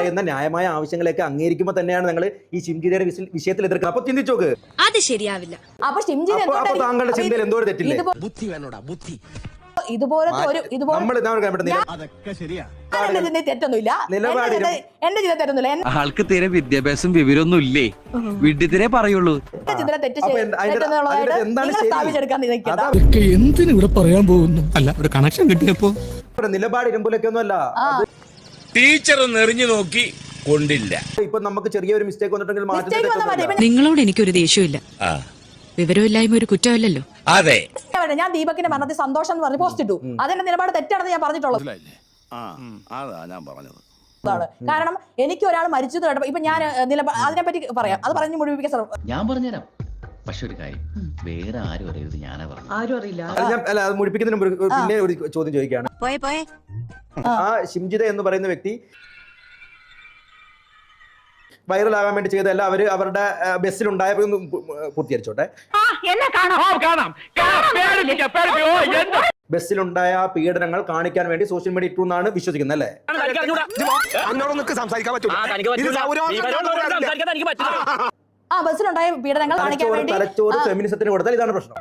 പറയുന്ന ന്യായമായ ആവശ്യങ്ങളെയൊക്കെ അംഗീകരിക്കുമ്പോൾ തന്നെയാണ് നിങ്ങൾ ഈ ഷിംജിതയുടെ വിഷയത്തിൽ എതിർക്കുന്നത്. അപ്പൊ ചിന്തിച്ചോക്ക്, അത് ശരിയാവില്ല. അപ്പൊ താങ്കളുടെ ചിന്തയിൽ എന്തോ ഒരു തെറ്റില്ലേ? ബുദ്ധി വേണോടാ, ബുദ്ധി. ഇതുപോലത്തെ ഒരു തെറ്റൊന്നുമില്ല, എന്റെ ചിന്ത തെറ്റൊന്നുമില്ല. ആൾക്ക് തീരെ വിദ്യാഭ്യാസം വിവരമൊന്നും ഇല്ലേ, വിഡ്ഢിത്തിരെ പറയുള്ളൂ. എന്തിനിവിടെ പറയാൻ പോകുന്നു? അല്ല, ഒരു കണക്ഷൻ കിട്ടിയപ്പോ നിലപാട് ഇരുമ്പിലൊക്കെ ഒന്നുമല്ല. ടീച്ചർ ഒന്ന് എറിഞ്ഞു നോക്കി കൊണ്ടില്ല. ഇപ്പൊ നമുക്ക് ചെറിയൊരു മിസ്റ്റേക്ക് വന്നിട്ടുണ്ടെങ്കിൽ നിങ്ങളോട് എനിക്കൊരു ദേഷ്യമില്ല. വിവരമില്ലായ്മ ഒരു കുറ്റമല്ലല്ലോ. അതെ, ഞാൻ ദീപകിന്റെ മരണത്തിൽ സന്തോഷം എന്ന് പറഞ്ഞ് പോസ്റ്റ് ഇട്ടു. അതെന്റെ നിലപാട് തെറ്റാണെന്ന് ഞാൻ പറഞ്ഞിട്ടുള്ളത്. കാരണം എനിക്ക് ഒരാൾ മരിച്ചത് കേട്ടപ്പോ ഇപ്പൊ ഞാൻ അതിനെപ്പറ്റി പറയാം, അത് പറഞ്ഞു മുഴുവിപ്പിക്കാൻ ശ്രമം. ഞാൻ പറഞ്ഞുതരാം. പക്ഷെ ഒരു കാര്യം, വേറെ ആരും അറിയരുത്, ഞാനാ പറഞ്ഞു. ആരും അറിയില്ല. അല്ല, അത് മുഴിപ്പിക്കുന്നതിന് മുമ്പ് പിന്നെ ഒരു ചോദ്യം ചോദിക്കുകയാണ്. ആ ഷിംജിത എന്ന് പറയുന്ന വ്യക്തി വൈറലാകാൻ വേണ്ടി ചെയ്തതല്ല, അവര് അവരുടെ ബസ്സിലുണ്ടായപ്പോ പൂർത്തീകരിച്ചോട്ടെ. ബസ്സിലുണ്ടായ പീഡനങ്ങൾ കാണിക്കാൻ വേണ്ടി സോഷ്യൽ മീഡിയ ഇട്ടു എന്നാണ് വിശ്വസിക്കുന്നത് അല്ലേ? ആ ബസ്സിലുണ്ടായ പീഡനങ്ങൾ കാണിക്കാൻ വേണ്ടി തലച്ചോറ് ഫെമിനിസത്തിന് കൊടുത്താൽ ഇതാണ് പ്രശ്നം.